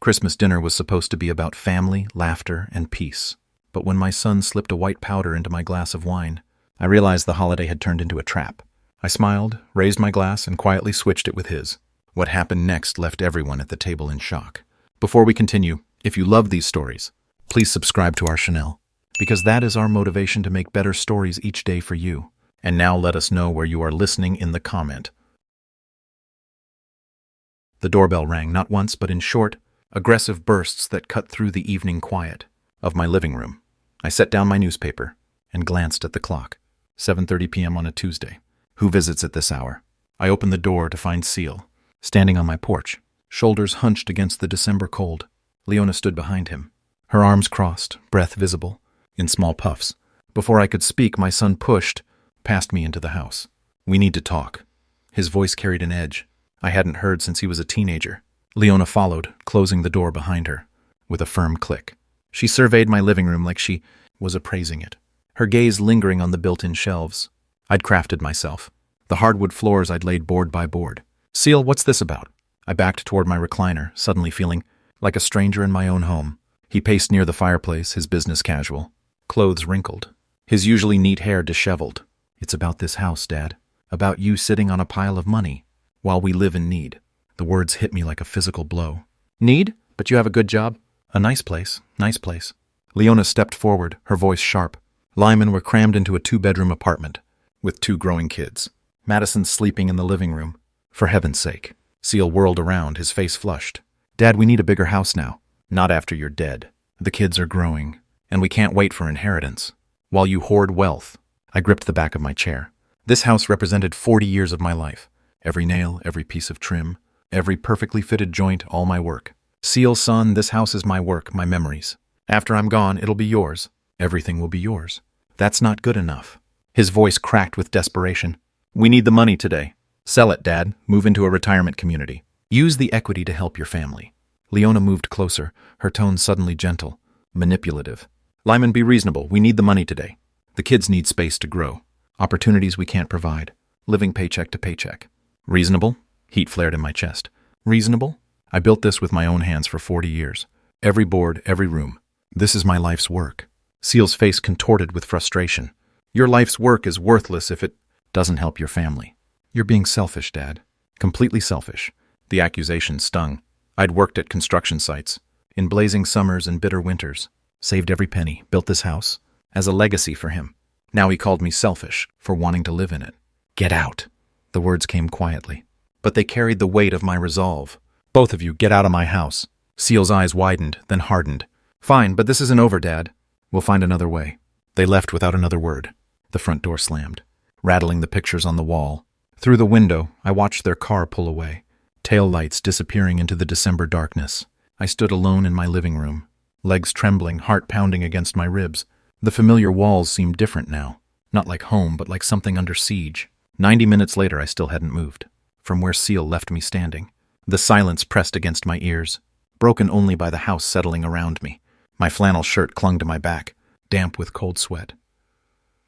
Christmas dinner was supposed to be about family, laughter, and peace. But when my son slipped a white powder into my glass of wine, I realized the holiday had turned into a trap. I smiled, raised my glass, and quietly switched it with his. What happened next left everyone at the table in shock. Before we continue, if you love these stories, please subscribe to our channel, because that is our motivation to make better stories each day for you. And now let us know where you are listening in the comment. The doorbell rang not once, but in short, aggressive bursts that cut through the evening quiet of my living room. I set down my newspaper and glanced at the clock. 7:30 p.m. on a Tuesday. Who visits at this hour? I opened the door to find Seal, standing on my porch, shoulders hunched against the December cold. Leona stood behind him, her arms crossed, breath visible, in small puffs. Before I could speak, my son pushed past me into the house. "We need to talk." His voice carried an edge I hadn't heard since he was a teenager. Leona followed, closing the door behind her, with a firm click. She surveyed my living room like she was appraising it, her gaze lingering on the built-in shelves I'd crafted myself, the hardwood floors I'd laid board by board. "Seal, what's this about?" I backed toward my recliner, suddenly feeling like a stranger in my own home. He paced near the fireplace, his business casual, clothes wrinkled, his usually neat hair disheveled. "It's about this house, Dad. About you sitting on a pile of money while we live in need." The words hit me like a physical blow. "Need? But you have a good job." "A nice place, nice place." Leona stepped forward, her voice sharp. Lyman were crammed into a 2-bedroom apartment with 2 growing kids. Madison's sleeping in the living room. "For heaven's sake." Seal whirled around, his face flushed. "Dad, we need a bigger house now." "Not after you're dead. The kids are growing, and we can't wait for inheritance. While you hoard wealth." I gripped the back of my chair. This house represented 40 years of my life. Every nail, every piece of trim, every perfectly fitted joint, all my work. "Seal, son, this house is my work, my memories. After I'm gone, it'll be yours. Everything will be yours." "That's not good enough." His voice cracked with desperation. "We need the money today. Sell it, Dad. Move into a retirement community. Use the equity to help your family." Leona moved closer, her tone suddenly gentle, manipulative. "Lyman, be reasonable. We need the money today. The kids need space to grow. Opportunities we can't provide. Living paycheck to paycheck." "Reasonable?" Heat flared in my chest. "Reasonable? I built this with my own hands for 40 years. Every board, every room. This is my life's work." Seal's face contorted with frustration. "Your life's work is worthless if it doesn't help your family." "You're being selfish, Dad. Completely selfish." The accusation stung. I'd worked at construction sites, in blazing summers and bitter winters, saved every penny, built this house, as a legacy for him. Now he called me selfish for wanting to live in it. "Get out." The words came quietly, but they carried the weight of my resolve. "Both of you, get out of my house." Seal's eyes widened, then hardened. "Fine, but this isn't over, Dad. We'll find another way." They left without another word. The front door slammed, rattling the pictures on the wall. Through the window, I watched their car pull away, tail lights disappearing into the December darkness. I stood alone in my living room, legs trembling, heart pounding against my ribs. The familiar walls seemed different now, not like home, but like something under siege. 90 minutes later, I still hadn't moved, from where Seal left me standing. The silence pressed against my ears, broken only by the house settling around me. My flannel shirt clung to my back, damp with cold sweat.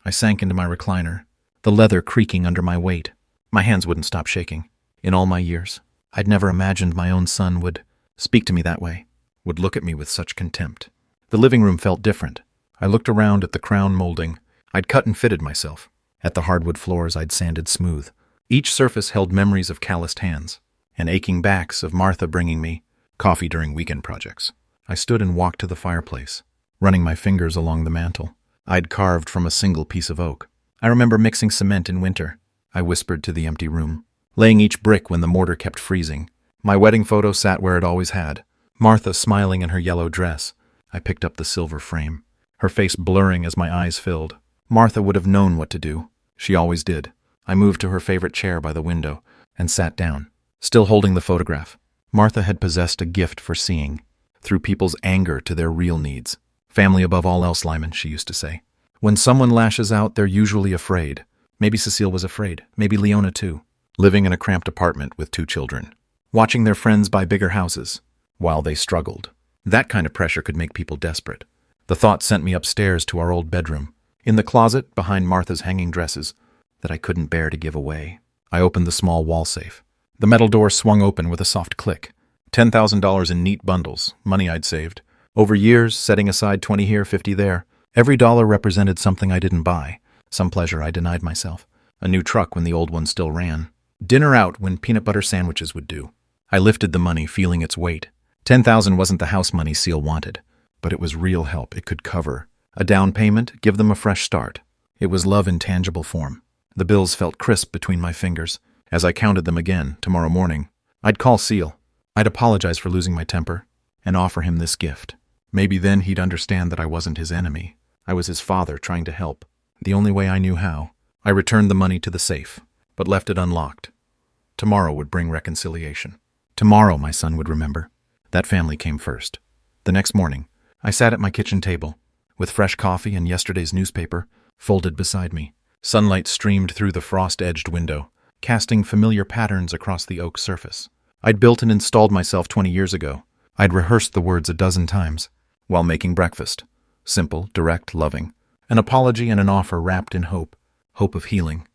I sank into my recliner, the leather creaking under my weight. My hands wouldn't stop shaking. In all my years, I'd never imagined my own son would speak to me that way, would look at me with such contempt. The living room felt different. I looked around at the crown molding I'd cut and fitted myself, at the hardwood floors I'd sanded smooth. Each surface held memories of calloused hands, and aching backs of Martha bringing me coffee during weekend projects. I stood and walked to the fireplace, running my fingers along the mantel I'd carved from a single piece of oak. "I remember mixing cement in winter," I whispered to the empty room, laying each brick when the mortar kept freezing. My wedding photo sat where it always had, Martha smiling in her yellow dress. I picked up the silver frame, her face blurring as my eyes filled. Martha would have known what to do. She always did. I moved to her favorite chair by the window and sat down, still holding the photograph. Martha had possessed a gift for seeing, through people's anger to their real needs. "Family above all else, Lyman," she used to say. "When someone lashes out, they're usually afraid." Maybe Cecile was afraid. Maybe Leona too. Living in a cramped apartment with 2 children. Watching their friends buy bigger houses while they struggled. That kind of pressure could make people desperate. The thought sent me upstairs to our old bedroom, in the closet behind Martha's hanging dresses that I couldn't bear to give away. I opened the small wall safe. The metal door swung open with a soft click. $10,000 in neat bundles, money I'd saved. Over years, setting aside 20 here, 50 there. Every dollar represented something I didn't buy, some pleasure I denied myself. A new truck when the old one still ran. Dinner out when peanut butter sandwiches would do. I lifted the money, feeling its weight. 10,000 wasn't the house money Seal wanted, but it was real help it could cover. A down payment, give them a fresh start. It was love in tangible form. The bills felt crisp between my fingers. As I counted them again, tomorrow morning, I'd call Seal. I'd apologize for losing my temper and offer him this gift. Maybe then he'd understand that I wasn't his enemy. I was his father trying to help, the only way I knew how. I returned the money to the safe, but left it unlocked. Tomorrow would bring reconciliation. Tomorrow my son would remember. That family came first. The next morning, I sat at my kitchen table, with fresh coffee and yesterday's newspaper folded beside me. Sunlight streamed through the frost-edged window, casting familiar patterns across the oak surface. I'd built and installed myself 20 years ago. I'd rehearsed the words a dozen times while making breakfast. Simple, direct, loving. An apology and an offer wrapped in hope. Hope of healing.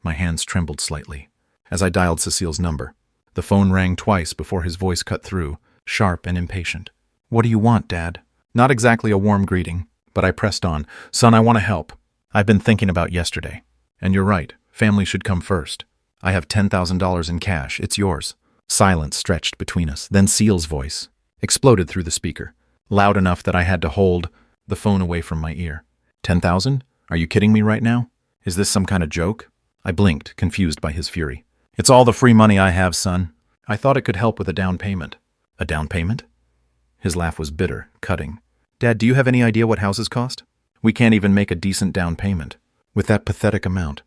My hands trembled slightly as I dialed Cecile's number. The phone rang twice before his voice cut through, sharp and impatient. "What do you want, Dad?" Not exactly a warm greeting, but I pressed on. "Son, I want to help. I've been thinking about yesterday. And you're right, family should come first. I have $10,000 in cash. It's yours." Silence stretched between us. Then Seal's voice exploded through the speaker, loud enough that I had to hold the phone away from my ear. 10,000? Are you kidding me right now? Is this some kind of joke? I blinked, confused by his fury. "It's all the free money I have, son. I thought it could help with a down payment." "A down payment?" His laugh was bitter, cutting. "Dad, do you have any idea what houses cost? We can't even make a decent down payment. With that pathetic amount."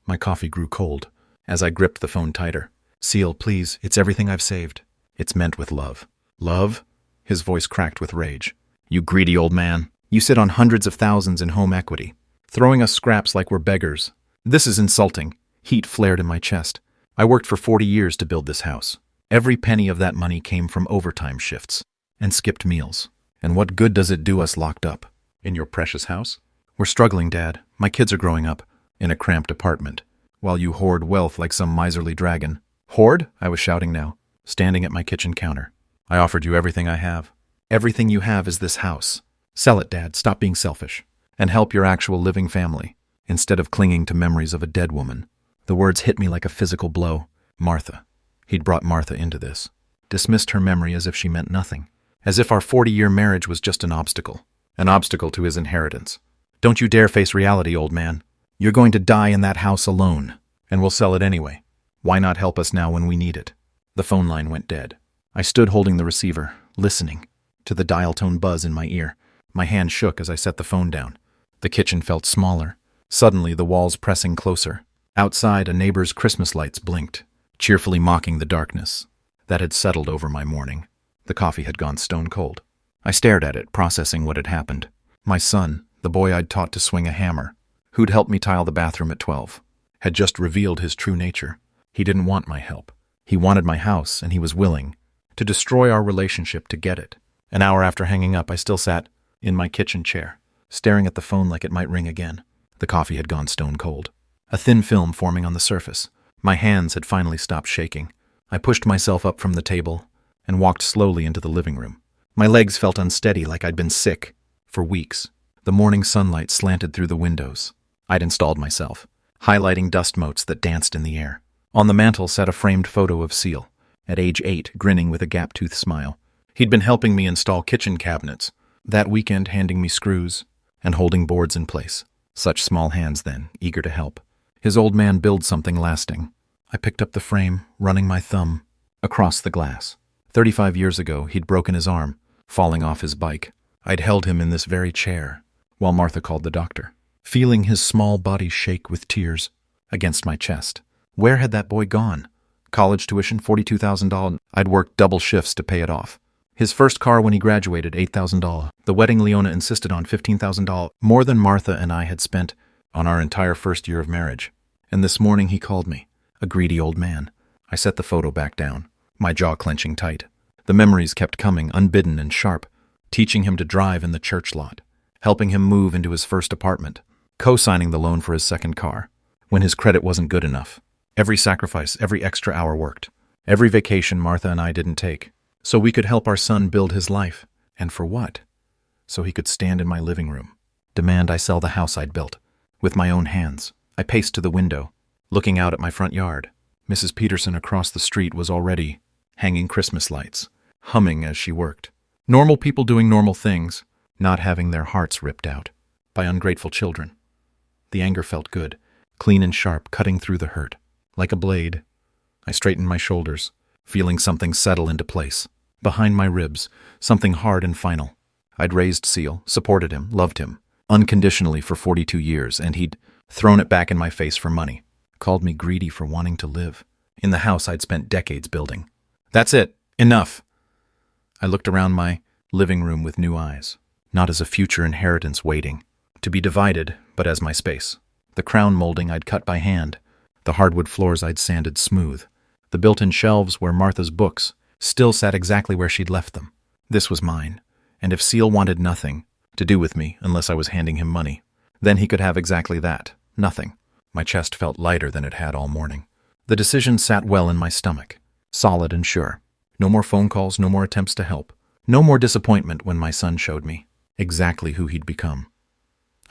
My coffee grew cold as I gripped the phone tighter. "Seal, please, it's everything I've saved. It's meant with love." "Love?" His voice cracked with rage. "You greedy old man. You sit on hundreds of thousands in home equity, throwing us scraps like we're beggars. This is insulting." Heat flared in my chest. "I worked for 40 years to build this house. Every penny of that money came from overtime shifts and skipped meals. And what good does it do us locked up in your precious house? We're struggling, Dad. My kids are growing up in a cramped apartment, while you hoard wealth like some miserly dragon." "Hoard?" I was shouting now, standing at my kitchen counter. "I offered you everything I have. Everything you have is this house. Sell it, Dad. Stop being selfish. And help your actual living family, instead of clinging to memories of a dead woman." The words hit me like a physical blow. Martha. He'd brought Martha into this. Dismissed her memory as if she meant nothing. As if our 40-year marriage was just an obstacle to his inheritance. "Don't you dare face reality, old man. You're going to die in that house alone, and we'll sell it anyway. Why not help us now when we need it?" The phone line went dead. I stood holding the receiver, listening to the dial tone buzz in my ear. My hand shook as I set the phone down. The kitchen felt smaller, suddenly the walls pressing closer. Outside, a neighbor's Christmas lights blinked, cheerfully mocking the darkness that had settled over my morning. The coffee had gone stone cold. I stared at it, processing what had happened. My son, the boy I'd taught to swing a hammer, who'd helped me tile the bathroom at 12, had just revealed his true nature. He didn't want my help. He wanted my house, and he was willing to destroy our relationship to get it. An hour after hanging up, I still sat in my kitchen chair, staring at the phone like it might ring again. The coffee had gone stone cold. A thin film forming on the surface. My hands had finally stopped shaking. I pushed myself up from the table and walked slowly into the living room. My legs felt unsteady, like I'd been sick for weeks. The morning sunlight slanted through the windows. I'd installed myself, highlighting dust motes that danced in the air. On the mantel sat a framed photo of Seal, at age 8, grinning with a gap-toothed smile. He'd been helping me install kitchen cabinets, that weekend handing me screws and holding boards in place. Such small hands then, eager to help. His old man built something lasting. I picked up the frame, running my thumb across the glass. 35 years ago, he'd broken his arm, falling off his bike. I'd held him in this very chair while Martha called the doctor, feeling his small body shake with tears against my chest. Where had that boy gone? College tuition, $42,000. I'd worked double shifts to pay it off. His first car when he graduated, $8,000. The wedding Leona insisted on, $15,000, more than Martha and I had spent on our entire first year of marriage. And this morning he called me, a greedy old man. I set the photo back down, my jaw clenching tight. The memories kept coming, unbidden and sharp, teaching him to drive in the church lot, helping him move into his first apartment, co-signing the loan for his second car, when his credit wasn't good enough. Every sacrifice, every extra hour worked. Every vacation Martha and I didn't take, So we could help our son build his life. And for what? So he could stand in my living room. Demand I sell the house I'd built. With my own hands. I paced to the window, looking out at my front yard. Mrs. Peterson across the street was already hanging Christmas lights, humming as she worked. Normal people doing normal things, not having their hearts ripped out by ungrateful children. The anger felt good, clean and sharp, cutting through the hurt. Like a blade, I straightened my shoulders, feeling something settle into place. Behind my ribs, something hard and final. I'd raised Seal, supported him, loved him, unconditionally for 42 years, and he'd thrown it back in my face for money. Called me greedy for wanting to live in the house I'd spent decades building. That's it. Enough. I looked around my living room with new eyes, not as a future inheritance waiting to be divided, but as my space. The crown molding I'd cut by hand, the hardwood floors I'd sanded smooth, the built-in shelves where Martha's books still sat exactly where she'd left them. This was mine, and if Seal wanted nothing to do with me unless I was handing him money, then he could have exactly that, nothing. My chest felt lighter than it had all morning. The decision sat well in my stomach, solid and sure. No more phone calls, no more attempts to help. No more disappointment when my son showed me exactly who he'd become.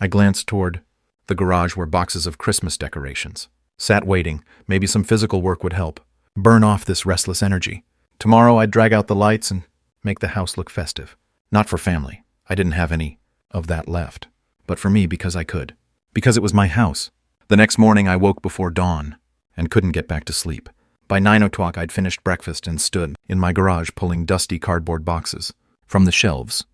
I glanced toward the garage where boxes of Christmas decorations sat waiting. Maybe some physical work would help. Burn off this restless energy. Tomorrow I'd drag out the lights and make the house look festive. Not for family. I didn't have any of that left. But for me, because I could. Because it was my house. The next morning I woke before dawn and couldn't get back to sleep. By 9 o'clock I'd finished breakfast and stood in my garage pulling dusty cardboard boxes from the shelves.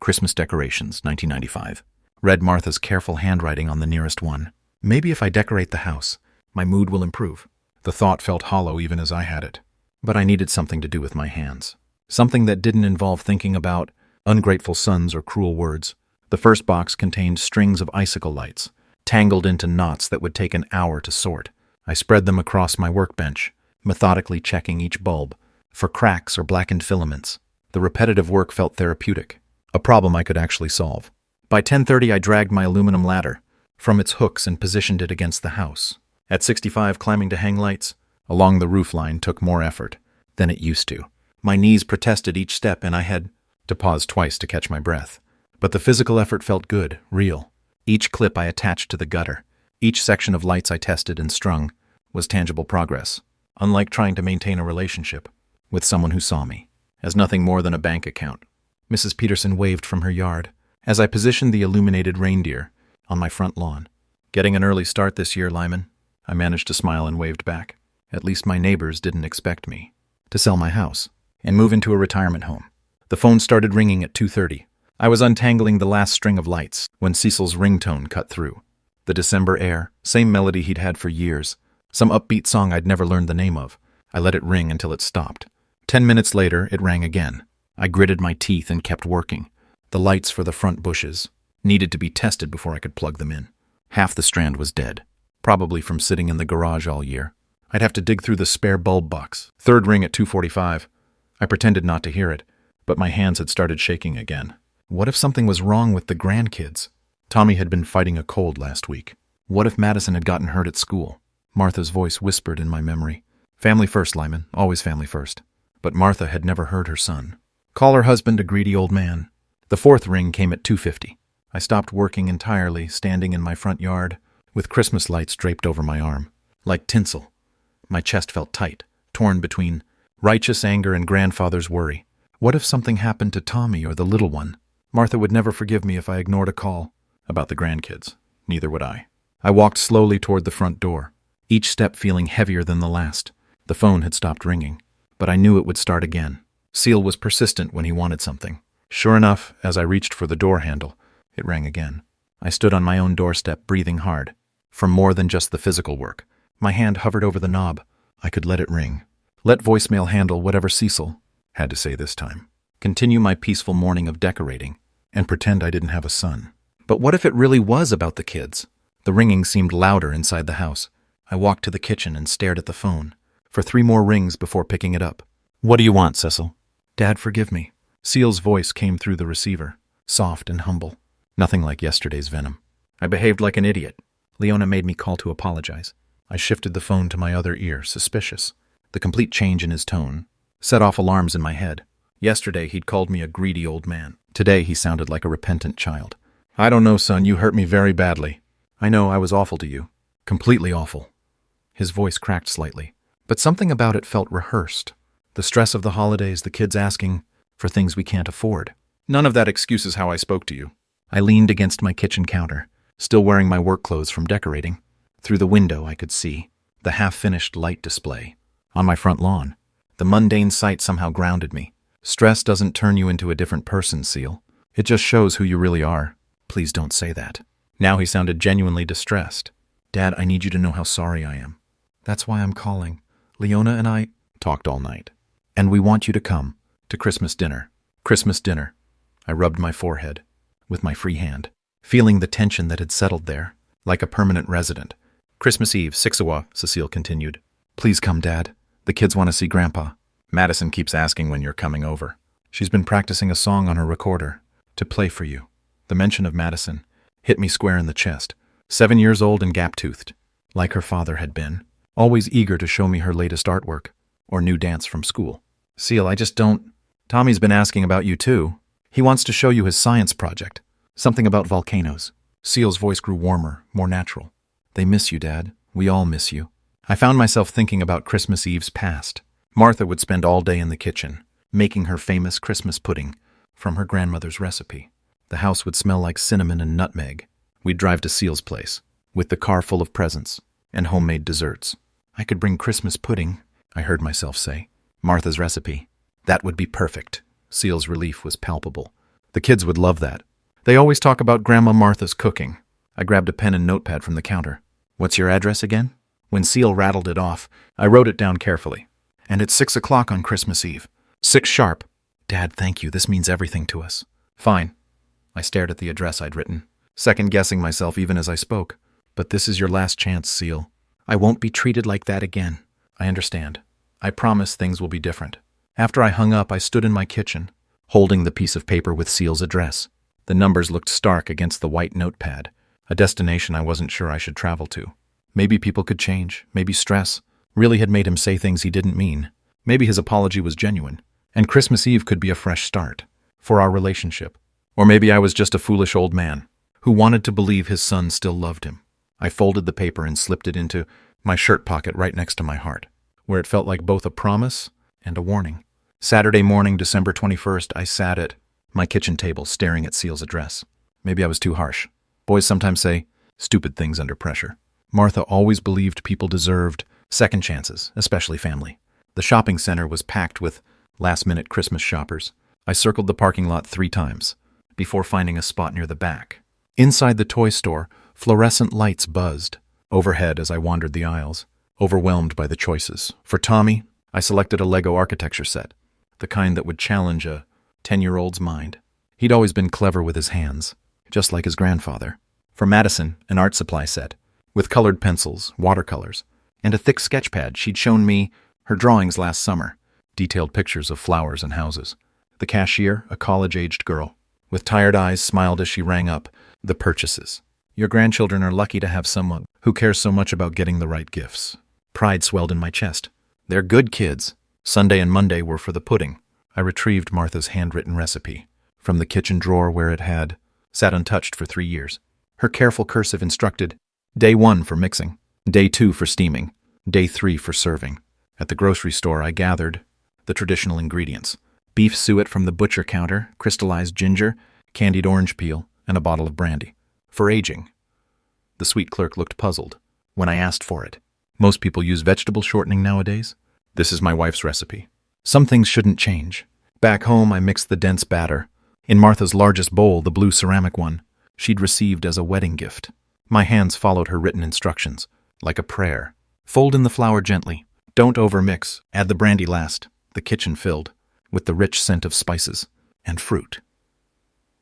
Christmas decorations, 1995. Read Martha's careful handwriting on the nearest one. Maybe if I decorate the house, my mood will improve. The thought felt hollow even as I had it. But I needed something to do with my hands. Something that didn't involve thinking about ungrateful sons or cruel words. The first box contained strings of icicle lights, tangled into knots that would take an hour to sort. I spread them across my workbench, methodically checking each bulb for cracks or blackened filaments. The repetitive work felt therapeutic, a problem I could actually solve. By 10:30 I dragged my aluminum ladder from its hooks and positioned it against the house. At 65, climbing to hang lights along the roof line took more effort than it used to. My knees protested each step and I had to pause twice to catch my breath. But the physical effort felt good, real. Each clip I attached to the gutter, each section of lights I tested and strung, was tangible progress, unlike trying to maintain a relationship with someone who saw me as nothing more than a bank account. Mrs. Peterson waved from her yard as I positioned the illuminated reindeer on my front lawn. Getting an early start this year, Lyman. I managed to smile and waved back. At least my neighbors didn't expect me to sell my house and move into a retirement home. The phone started ringing at 2:30. I was untangling the last string of lights when Cecil's ringtone cut through. The December air, same melody he'd had for years, some upbeat song I'd never learned the name of. I let it ring until it stopped. 10 minutes later, it rang again. I gritted my teeth and kept working. The lights for the front bushes needed to be tested before I could plug them in. Half the strand was dead, probably from sitting in the garage all year. I'd have to dig through the spare bulb box. Third ring at 2:45. I pretended not to hear it, but my hands had started shaking again. What if something was wrong with the grandkids? Tommy had been fighting a cold last week. What if Madison had gotten hurt at school? Martha's voice whispered in my memory. Family first, Lyman, always family first. But Martha had never heard her son call her husband a greedy old man. The fourth ring came at 2:50. I stopped working entirely, standing in my front yard, with Christmas lights draped over my arm, like tinsel. My chest felt tight, torn between righteous anger and grandfather's worry. What if something happened to Tommy or the little one? Martha would never forgive me if I ignored a call about the grandkids. Neither would I. I walked slowly toward the front door, each step feeling heavier than the last. The phone had stopped ringing, but I knew it would start again. Seal was persistent when he wanted something. Sure enough, as I reached for the door handle, it rang again. I stood on my own doorstep, breathing hard. For more than just the physical work, my hand hovered over the knob. I could let it ring. Let voicemail handle whatever Cecil had to say this time. Continue my peaceful morning of decorating, and pretend I didn't have a son. But what if it really was about the kids? The ringing seemed louder inside the house. I walked to the kitchen and stared at the phone for 3 more rings before picking it up. What do you want, Cecil? Dad, forgive me. Seal's voice came through the receiver, soft and humble. Nothing like yesterday's venom. I behaved like an idiot. Leona made me call to apologize. I shifted the phone to my other ear, suspicious. The complete change in his tone set off alarms in my head. Yesterday he'd called me a greedy old man. Today he sounded like a repentant child. I don't know, son, you hurt me very badly. I know I was awful to you. Completely awful. His voice cracked slightly, but something about it felt rehearsed. The stress of the holidays, the kids asking for things we can't afford. None of that excuses how I spoke to you. I leaned against my kitchen counter, still wearing my work clothes from decorating. Through the window I could see the half-finished light display on my front lawn. The mundane sight somehow grounded me. Stress doesn't turn you into a different person, Seal. It just shows who you really are. Please don't say that. Now he sounded genuinely distressed. Dad, I need you to know how sorry I am. That's why I'm calling. Leona and I talked all night. And we want you to come to Christmas dinner. Christmas dinner. I rubbed my forehead with my free hand, feeling the tension that had settled there, like a permanent resident. Christmas Eve, 6:00, Cecile continued. Please come, Dad. The kids want to see Grandpa. Madison keeps asking when you're coming over. She's been practicing a song on her recorder to play for you. The mention of Madison hit me square in the chest. 7 years old and gap-toothed, like her father had been, always eager to show me her latest artwork or new dance from school. Seal, I just don't... Tommy's been asking about you too. He wants to show you his science project. Something about volcanoes. Seal's voice grew warmer, more natural. They miss you, Dad. We all miss you. I found myself thinking about Christmas Eve's past. Martha would spend all day in the kitchen, making her famous Christmas pudding from her grandmother's recipe. The house would smell like cinnamon and nutmeg. We'd drive to Seal's place, with the car full of presents and homemade desserts. I could bring Christmas pudding, I heard myself say. Martha's recipe. That would be perfect. Seal's relief was palpable. The kids would love that. They always talk about Grandma Martha's cooking. I grabbed a pen and notepad from the counter. What's your address again? When Seal rattled it off, I wrote it down carefully. And it's 6:00 on Christmas Eve. 6 sharp. Dad, thank you. This means everything to us. Fine. I stared at the address I'd written, second-guessing myself even as I spoke. But this is your last chance, Seal. I won't be treated like that again. I understand. I promise things will be different. After I hung up, I stood in my kitchen, holding the piece of paper with Seal's address. The numbers looked stark against the white notepad, a destination I wasn't sure I should travel to. Maybe people could change. Maybe stress really had made him say things he didn't mean. Maybe his apology was genuine, and Christmas Eve could be a fresh start for our relationship. Or maybe I was just a foolish old man who wanted to believe his son still loved him. I folded the paper and slipped it into my shirt pocket right next to my heart, where it felt like both a promise and a warning. Saturday morning, December 21st, I sat at my kitchen table staring at Seal's address. Maybe I was too harsh. Boys sometimes say stupid things under pressure. Martha always believed people deserved second chances, especially family. The shopping center was packed with last-minute Christmas shoppers. I circled the parking lot 3 times before finding a spot near the back. Inside the toy store, fluorescent lights buzzed overhead as I wandered the aisles, overwhelmed by the choices. For Tommy, I selected a Lego architecture set, the kind that would challenge a 10-year-old's mind. He'd always been clever with his hands, just like his grandfather. For Madison, an art supply set, with colored pencils, watercolors, and a thick sketch pad she'd shown me her drawings last summer, detailed pictures of flowers and houses. The cashier, a college-aged girl, with tired eyes, smiled as she rang up the purchases. Your grandchildren are lucky to have someone who cares so much about getting the right gifts. Pride swelled in my chest. They're good kids. Sunday and Monday were for the pudding. I retrieved Martha's handwritten recipe from the kitchen drawer where it had sat untouched for 3 years. Her careful cursive instructed, Day 1 for mixing, Day 2 for steaming, Day 3 for serving. At the grocery store, I gathered the traditional ingredients. Beef suet from the butcher counter, crystallized ginger, candied orange peel, and a bottle of brandy. For aging. The sweet clerk looked puzzled when I asked for it. Most people use vegetable shortening nowadays. This is my wife's recipe. Some things shouldn't change. Back home, I mixed the dense batter. In Martha's largest bowl, the blue ceramic one, she'd received as a wedding gift. My hands followed her written instructions, like a prayer. Fold in the flour gently. Don't overmix. Add the brandy last. The kitchen filled with the rich scent of spices and fruit.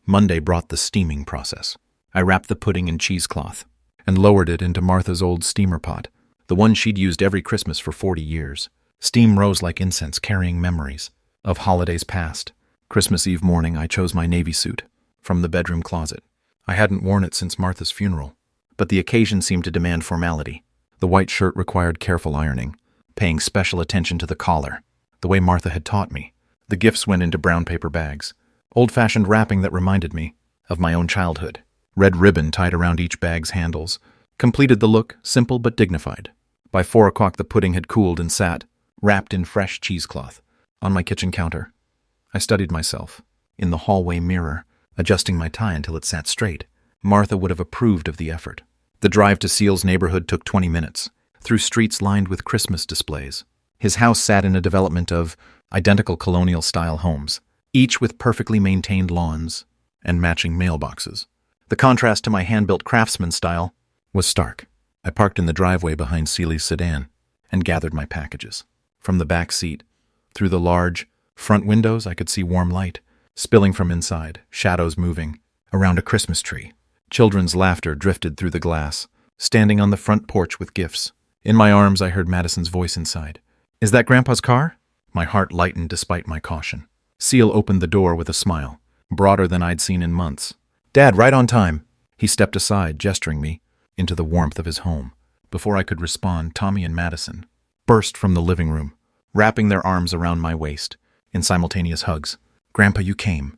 Monday brought the steaming process. I wrapped the pudding in cheesecloth and lowered it into Martha's old steamer pot, the one she'd used every Christmas for 40 years. Steam rose like incense, carrying memories of holidays past. Christmas Eve morning, I chose my navy suit from the bedroom closet. I hadn't worn it since Martha's funeral, but the occasion seemed to demand formality. The white shirt required careful ironing, paying special attention to the collar, the way Martha had taught me. The gifts went into brown paper bags, old-fashioned wrapping that reminded me of my own childhood. Red ribbon tied around each bag's handles completed the look, simple but dignified. By 4 o'clock the pudding had cooled and sat, wrapped in fresh cheesecloth, on my kitchen counter. I studied myself, in the hallway mirror, adjusting my tie until it sat straight. Martha would have approved of the effort. The drive to Seal's neighborhood took 20 minutes, through streets lined with Christmas displays. His house sat in a development of identical colonial-style homes, each with perfectly maintained lawns and matching mailboxes. The contrast to my hand-built craftsman style was stark. I parked in the driveway behind Seely's sedan and gathered my packages. From the back seat, through the large front windows, I could see warm light spilling from inside, shadows moving around a Christmas tree. Children's laughter drifted through the glass, standing on the front porch with gifts. In my arms, I heard Madison's voice inside. "Is that Grandpa's car?" My heart lightened despite my caution. Seal opened the door with a smile, broader than I'd seen in months. "Dad, right on time." He stepped aside, gesturing me into the warmth of his home. Before I could respond, Tommy and Madison burst from the living room, wrapping their arms around my waist in simultaneous hugs. "Grandpa, you came."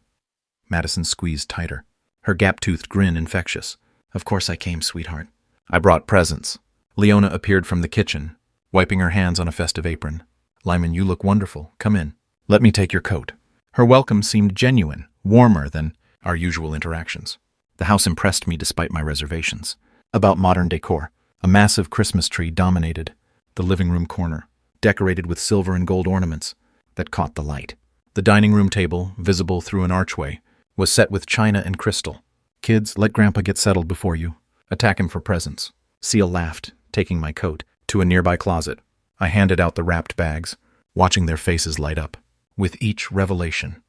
Madison squeezed tighter, her gap-toothed grin infectious. "Of course I came, sweetheart. I brought presents." Leona appeared from the kitchen, wiping her hands on a festive apron. "Lyman, you look wonderful. Come in. Let me take your coat." Her welcome seemed genuine, warmer than our usual interactions. The house impressed me despite my reservations about modern decor. A massive Christmas tree dominated the living room corner, decorated with silver and gold ornaments that caught the light. The dining room table, visible through an archway, was set with china and crystal. "Kids, let Grandpa get settled before you attack him for presents." Seal laughed, taking my coat to a nearby closet. I handed out the wrapped bags, watching their faces light up. With each revelation,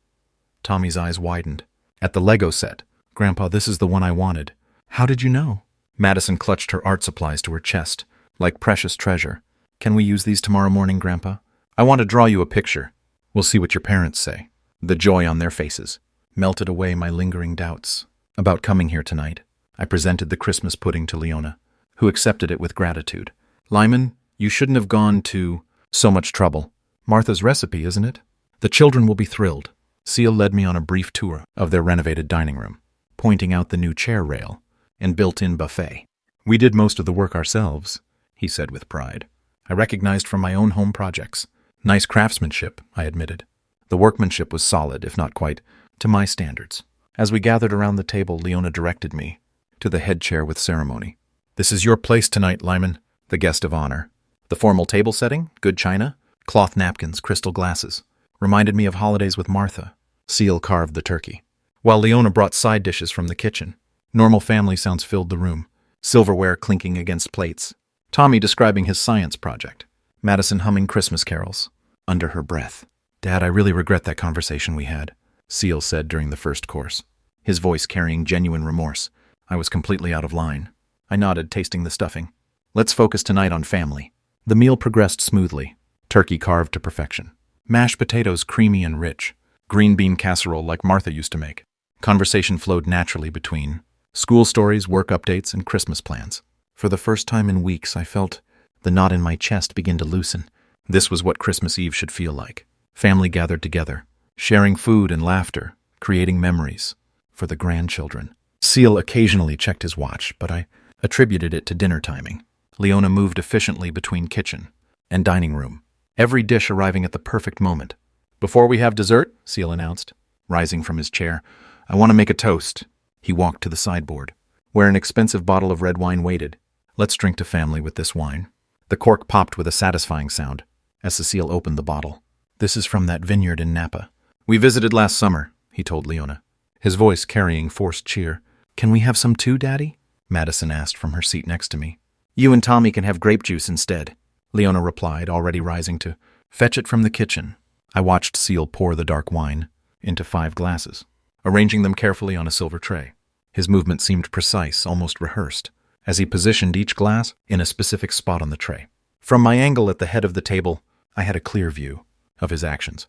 Tommy's eyes widened. "At the Lego set. Grandpa, this is the one I wanted." "How did you know?" Madison clutched her art supplies to her chest, like precious treasure. "Can we use these tomorrow morning, Grandpa? I want to draw you a picture. We'll see what your parents say." The joy on their faces melted away my lingering doubts about coming here tonight. I presented the Christmas pudding to Leona, who accepted it with gratitude. "Lyman, you shouldn't have gone to so much trouble. Martha's recipe, isn't it? The children will be thrilled." Seal led me on a brief tour of their renovated dining room, pointing out the new chair rail and built-in buffet. "We did most of the work ourselves," he said with pride. I recognized from my own home projects. "Nice craftsmanship," I admitted. The workmanship was solid, if not quite to my standards. As we gathered around the table, Leona directed me to the head chair with ceremony. "This is your place tonight, Lyman, the guest of honor." The formal table setting, good china, cloth napkins, crystal glasses, reminded me of holidays with Martha. Seal carved the turkey, while Leona brought side dishes from the kitchen. Normal family sounds filled the room, silverware clinking against plates. Tommy describing his science project. Madison humming Christmas carols under her breath. "Dad, I really regret that conversation we had," Seal said during the first course, his voice carrying genuine remorse. I was completely out of line. I nodded, tasting the stuffing. "Let's focus tonight on family." The meal progressed smoothly. Turkey carved to perfection. Mashed potatoes creamy and rich. Green bean casserole like Martha used to make. Conversation flowed naturally between school stories, work updates, and Christmas plans. For the first time in weeks, I felt the knot in my chest begin to loosen. This was what Christmas Eve should feel like. Family gathered together, sharing food and laughter, creating memories for the grandchildren. Seal occasionally checked his watch, but I attributed it to dinner timing. Leona moved efficiently between kitchen and dining room, every dish arriving at the perfect moment. "Before we have dessert," Seal announced, rising from his chair, "I want to make a toast." He walked to the sideboard, where an expensive bottle of red wine waited. "Let's drink to family with this wine." The cork popped with a satisfying sound as Cecile opened the bottle. "This is from that vineyard in Napa. We visited last summer," he told Leona, his voice carrying forced cheer. "Can we have some too, Daddy?" Madison asked from her seat next to me. "You and Tommy can have grape juice instead," Leona replied, already rising to fetch it from the kitchen. I watched Seal pour the dark wine into 5 glasses, arranging them carefully on a silver tray. His movement seemed precise, almost rehearsed, as he positioned each glass in a specific spot on the tray. From my angle at the head of the table, I had a clear view of his actions.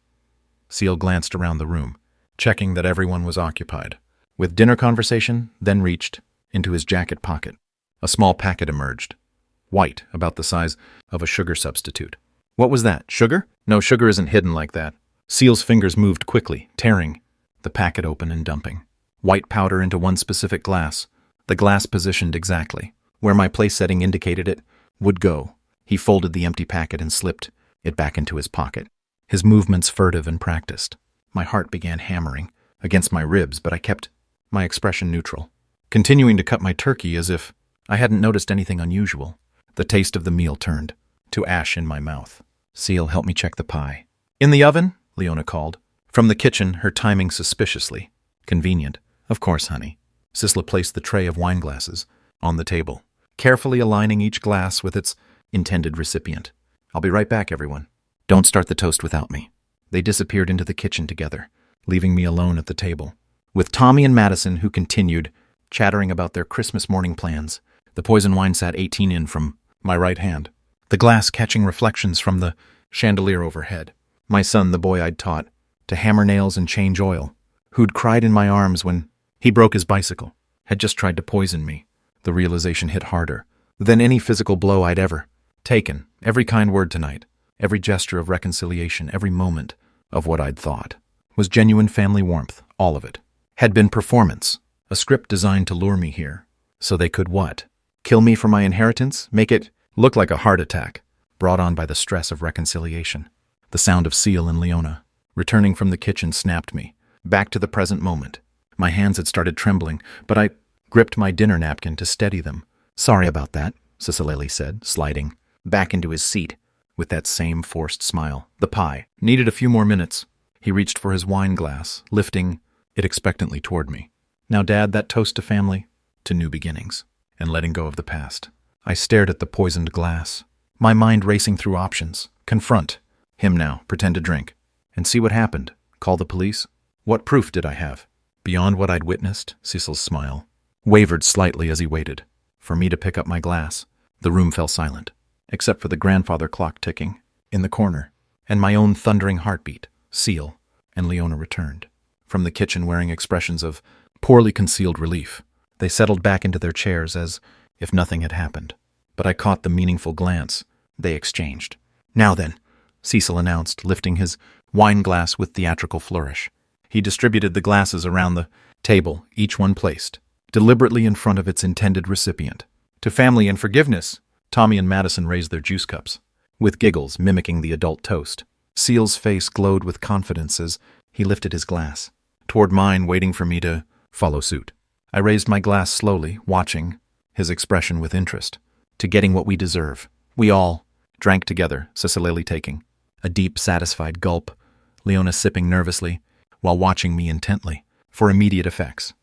Seal glanced around the room, checking that everyone was occupied. With dinner conversation, then reached into his jacket pocket. A small packet emerged, white, about the size of a sugar substitute. "What was that? Sugar?" "No, sugar isn't hidden like that. Seal's fingers moved quickly, tearing the packet open and dumping white powder into one specific glass, the glass positioned exactly where my place setting indicated it would go. He folded the empty packet and slipped it back into his pocket, his movements furtive and practiced. My heart began hammering against my ribs, but I kept my expression neutral, continuing to cut my turkey as if I hadn't noticed anything unusual. The taste of the meal turned to ash in my mouth. Seal, help me check the pie. In the oven? Leona called. From the kitchen, her timing suspiciously convenient. Of course, honey. Sisla placed the tray of wine glasses on the table, carefully aligning each glass with its intended recipient. I'll be right back, everyone. Don't start the toast without me. They disappeared into the kitchen together, leaving me alone at the table, with Tommy and Madison, who continued chattering about their Christmas morning plans. The poison wine sat 18 in from my right hand, the glass catching reflections from the chandelier overhead. My son, the boy I'd taught to hammer nails and change oil, who'd cried in my arms when he broke his bicycle, had just tried to poison me. The realization hit harder than any physical blow I'd ever taken. Every kind word tonight, every gesture of reconciliation, every moment of what I'd thought was genuine family warmth. All of it had been performance, a script designed to lure me here. So they could what? Kill me for my inheritance? Make it look like a heart attack, brought on by the stress of reconciliation. The sound of Seal and Leona returning from the kitchen snapped me back to the present moment. My hands had started trembling, but I gripped my dinner napkin to steady them. Sorry about that, Cicilele said, sliding back into his seat with that same forced smile. The pie needed a few more minutes. He reached for his wine glass, lifting it expectantly toward me. Now, Dad, that toast to family, to new beginnings, and letting go of the past. I stared at the poisoned glass, my mind racing through options. Confront him now, pretend to drink, and see what happened. Call the police? What proof did I have? Beyond what I'd witnessed, Cecil's smile wavered slightly as he waited for me to pick up my glass. The room fell silent, except for the grandfather clock ticking in the corner, and my own thundering heartbeat. Seal and Leona returned from the kitchen wearing expressions of poorly concealed relief. They settled back into their chairs as if nothing had happened, but I caught the meaningful glance they exchanged. Now then, Cecil announced, lifting his wine glass with theatrical flourish. He distributed the glasses around the table, each one placed deliberately in front of its intended recipient. To family and forgiveness, Tommy and Madison raised their juice cups, with giggles mimicking the adult toast. Seal's face glowed with confidence as he lifted his glass toward mine, waiting for me to follow suit. I raised my glass slowly, watching his expression with interest. To getting what we deserve. We all drank together, Cicilele taking a deep, satisfied gulp, Leona sipping nervously, while watching me intently for immediate effects.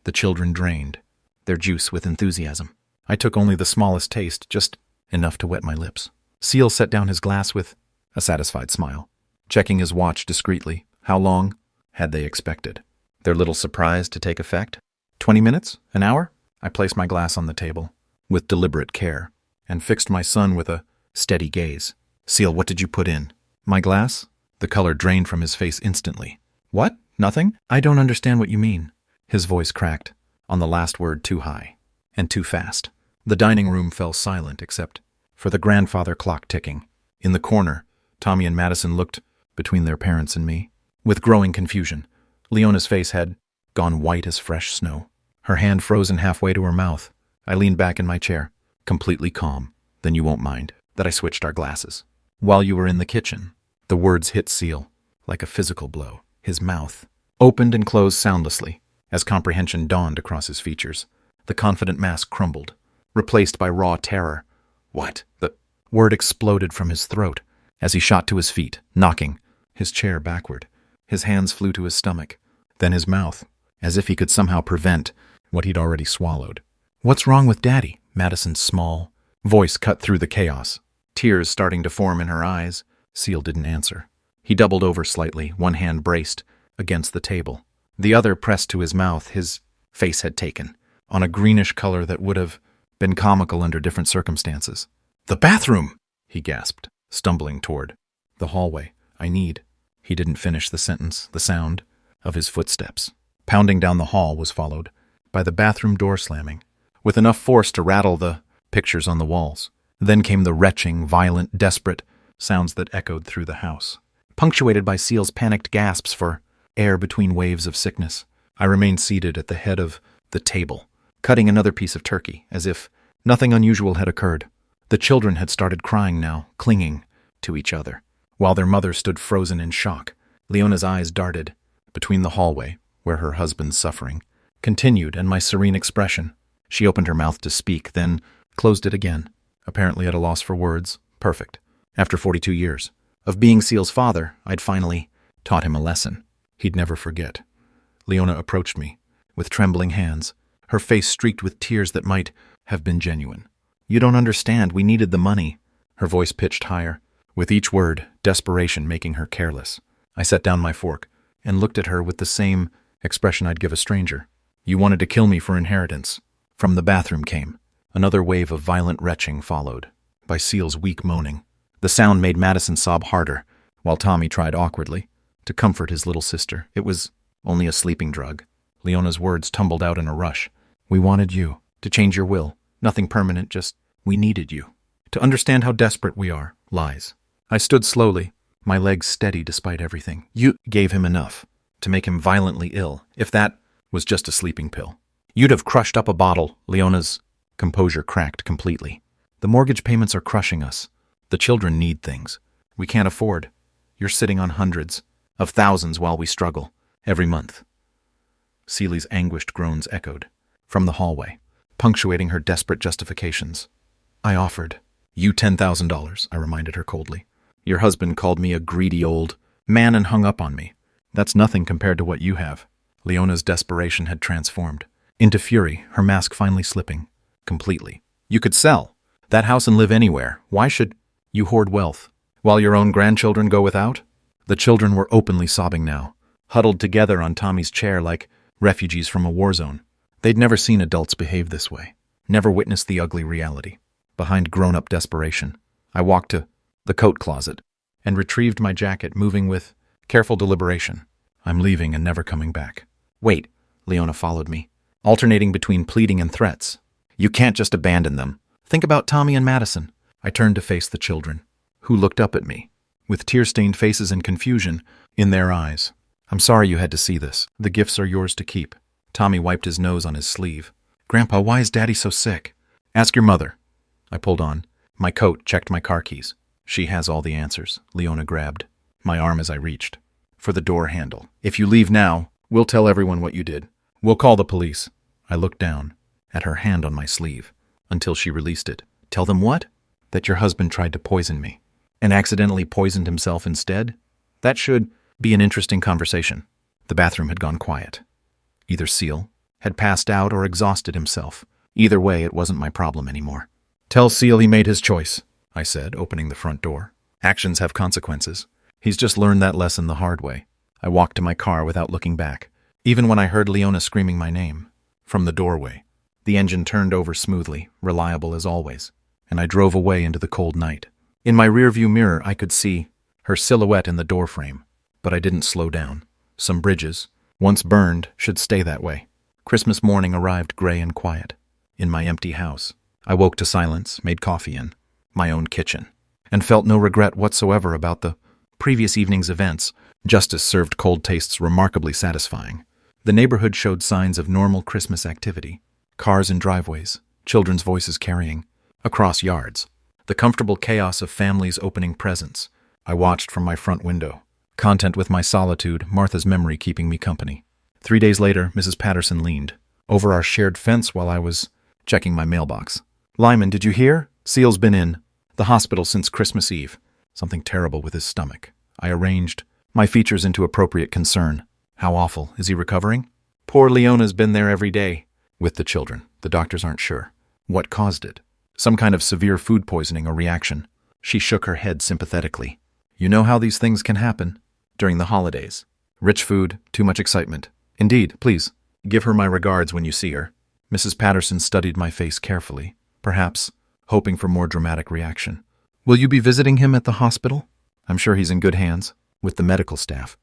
The children drained their juice with enthusiasm. I took only the smallest taste, just enough to wet my lips. Seal set down his glass with a satisfied smile, checking his watch discreetly. How long had they expected their little surprise to take effect? 20 minutes? An hour? I placed my glass on the table with deliberate care and fixed my son with a steady gaze. Seal, what did you put in? My glass? The color drained from his face instantly. What? Nothing? I don't understand what you mean. His voice cracked, on the last word too high and too fast. The dining room fell silent except for the grandfather clock ticking. In the corner, Tommy and Madison looked between their parents and me with growing confusion. Leona's face had gone white as fresh snow, her hand frozen halfway to her mouth. I leaned back in my chair, completely calm. Then you won't mind that I switched our glasses while you were in the kitchen. The words hit Seal like a physical blow. His mouth opened and closed soundlessly as comprehension dawned across his features. The confident mask crumbled, replaced by raw terror. What? The word exploded from his throat as he shot to his feet, knocking his chair backward. His hands flew to his stomach, then his mouth, as if he could somehow prevent what he'd already swallowed. What's wrong with Daddy? Madison's small voice cut through the chaos, tears starting to form in her eyes. Seal didn't answer. He doubled over slightly, one hand braced against the table, the other pressed to his mouth. His face had taken on a greenish color that would have been comical under different circumstances. The bathroom! He gasped, stumbling toward the hallway. I need. He didn't finish the sentence. The sound of his footsteps pounding down the hall was followed by the bathroom door slamming, with enough force to rattle the pictures on the walls. Then came the retching, violent, desperate sounds that echoed through the house. punctuated by Seal's panicked gasps for air between waves of sickness. I remained seated at the head of the table, cutting another piece of turkey, as if nothing unusual had occurred. The children had started crying now, clinging to each other, while their mother stood frozen in shock. Leona's eyes darted between the hallway, where her husband's suffering continued, and my serene expression. She opened her mouth to speak, then closed it again, apparently at a loss for words. Perfect. After 42 years of being Seal's father, I'd finally taught him a lesson he'd never forget. Leona approached me with trembling hands, her face streaked with tears that might have been genuine. "You don't understand, we needed the money." Her voice pitched higher, with each word desperation making her careless. I set down my fork and looked at her with the same expression I'd give a stranger. "You wanted to kill me for inheritance." From the bathroom came another wave of violent retching, followed by Seal's weak moaning. The sound made Madison sob harder, while Tommy tried awkwardly to comfort his little sister. It was only a sleeping drug. Leona's words tumbled out in a rush. "We wanted you to change your will. Nothing permanent, just we needed you to understand how desperate we are." Lies. I stood slowly, my legs steady despite everything. "You gave him enough to make him violently ill, if that was just a sleeping pill. You'd have crushed up a bottle." Leona's composure cracked completely. "The mortgage payments are crushing us. The children need things we can't afford. You're sitting on hundreds of thousands while we struggle every month." Seely's anguished groans echoed from the hallway, punctuating her desperate justifications. "I offered you $10,000, I reminded her coldly. "Your husband called me a greedy old man and hung up on me. That's nothing compared to what you have." Leona's desperation had transformed into fury, her mask finally slipping completely. "You could sell that house and live anywhere. Why should you hoard wealth while your own grandchildren go without?" The children were openly sobbing now, huddled together on Tommy's chair like refugees from a war zone. They'd never seen adults behave this way, never witnessed the ugly reality behind grown-up desperation. I walked to the coat closet and retrieved my jacket, moving with careful deliberation. "I'm leaving and never coming back." "Wait," Leona followed me, alternating between pleading and threats. "You can't just abandon them. Think about Tommy and Madison." I turned to face the children, who looked up at me, with tear-stained faces and confusion in their eyes. "I'm sorry you had to see this. The gifts are yours to keep." Tommy wiped his nose on his sleeve. "Grandpa, why is Daddy so sick?" "Ask your mother." I pulled on my coat, checked my car keys. "She has all the answers." Leona grabbed my arm as I reached for the door handle. "If you leave now, we'll tell everyone what you did. We'll call the police." I looked down at her hand on my sleeve until she released it. "Tell them what?" "That your husband tried to poison me and accidentally poisoned himself instead. That should be an interesting conversation." The bathroom had gone quiet. Either Seal had passed out or exhausted himself. Either way, it wasn't my problem anymore. "Tell Seal he made his choice," I said, opening the front door. "Actions have consequences. He's just learned that lesson the hard way." I walked to my car without looking back, even when I heard Leona screaming my name from the doorway. The engine turned over smoothly, reliable as always, and I drove away into the cold night. In my rearview mirror, I could see her silhouette in the doorframe, but I didn't slow down. Some bridges, once burned, should stay that way. Christmas morning arrived gray and quiet. In my empty house, I woke to silence, made coffee in my own kitchen, and felt no regret whatsoever about the previous evening's events. Justice served cold tastes remarkably satisfying. The neighborhood showed signs of normal Christmas activity. Cars in driveways, children's voices carrying across yards. The comfortable chaos of families opening presents. I watched from my front window, content with my solitude, Martha's memory keeping me company. 3 days later, Mrs. Patterson leaned over our shared fence while I was checking my mailbox. "Lyman, did you hear? Seal's been in the hospital since Christmas Eve. Something terrible with his stomach." I arranged my features into appropriate concern. "How awful. Is he recovering?" "Poor Leona's been there every day with the children. The doctors aren't sure what caused it. Some kind of severe food poisoning or reaction." She shook her head sympathetically. "You know how these things can happen during the holidays. Rich food, too much excitement." "Indeed, please, give her my regards when you see her." Mrs. Patterson studied my face carefully, perhaps hoping for more dramatic reaction. "Will you be visiting him at the hospital?" "I'm sure he's in good hands with the medical staff."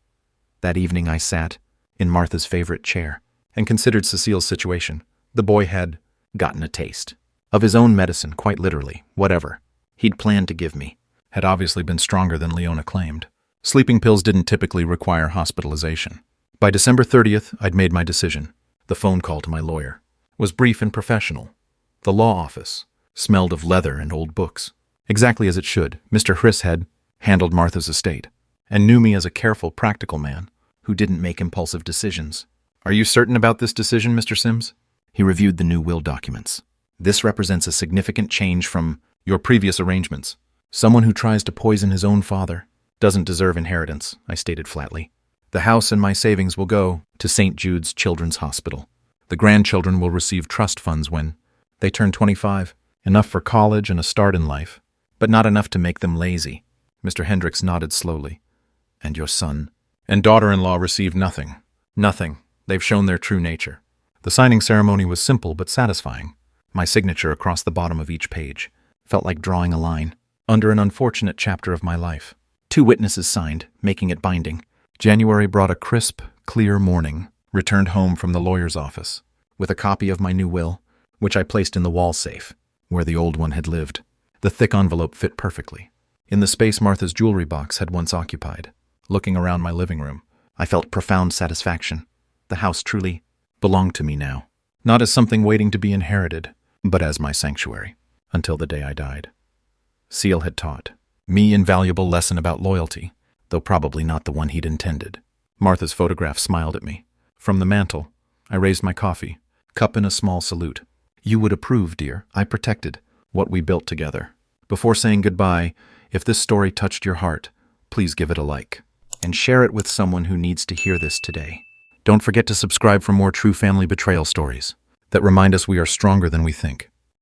That evening I sat in Martha's favorite chair and considered Cecile's situation. The boy had gotten a taste of his own medicine, quite literally. Whatever he'd planned to give me had obviously been stronger than Leona claimed. Sleeping pills didn't typically require hospitalization. By December 30th, I'd made my decision. The phone call to my lawyer was brief and professional. The law office smelled of leather and old books. Exactly as it should, Mr. Hriss had handled Martha's estate and knew me as a careful, practical man who didn't make impulsive decisions. "Are you certain about this decision, Mr. Sims?" He reviewed the new will documents. "This represents a significant change from your previous arrangements. Someone who tries to poison his own father doesn't deserve inheritance," I stated flatly. "The house and my savings will go to St. Jude's Children's Hospital. The grandchildren will receive trust funds when they turn 25, enough for college and a start in life, but not enough to make them lazy." Mr. Hendricks nodded slowly. "And your son and daughter-in-law receive nothing." "Nothing. They've shown their true nature." The signing ceremony was simple but satisfying. My signature across the bottom of each page felt like drawing a line under an unfortunate chapter of my life. 2 witnesses signed, making it binding. January brought a crisp, clear morning, returned home from the lawyer's office with a copy of my new will, which I placed in the wall safe, where the old one had lived. The thick envelope fit perfectly in the space Martha's jewelry box had once occupied. Looking around my living room, I felt profound satisfaction. The house truly belonged to me now, not as something waiting to be inherited, but as my sanctuary, until the day I died. Seal had taught me invaluable lesson about loyalty, though probably not the one he'd intended. Martha's photograph smiled at me. From the mantel, I raised my coffee, cup in a small salute. "You would approve, dear. I protected what we built together. Before saying goodbye, if this story touched your heart, please give it a like and share it with someone who needs to hear this today. Don't forget to subscribe for more true family betrayal stories that remind us we are stronger than we think."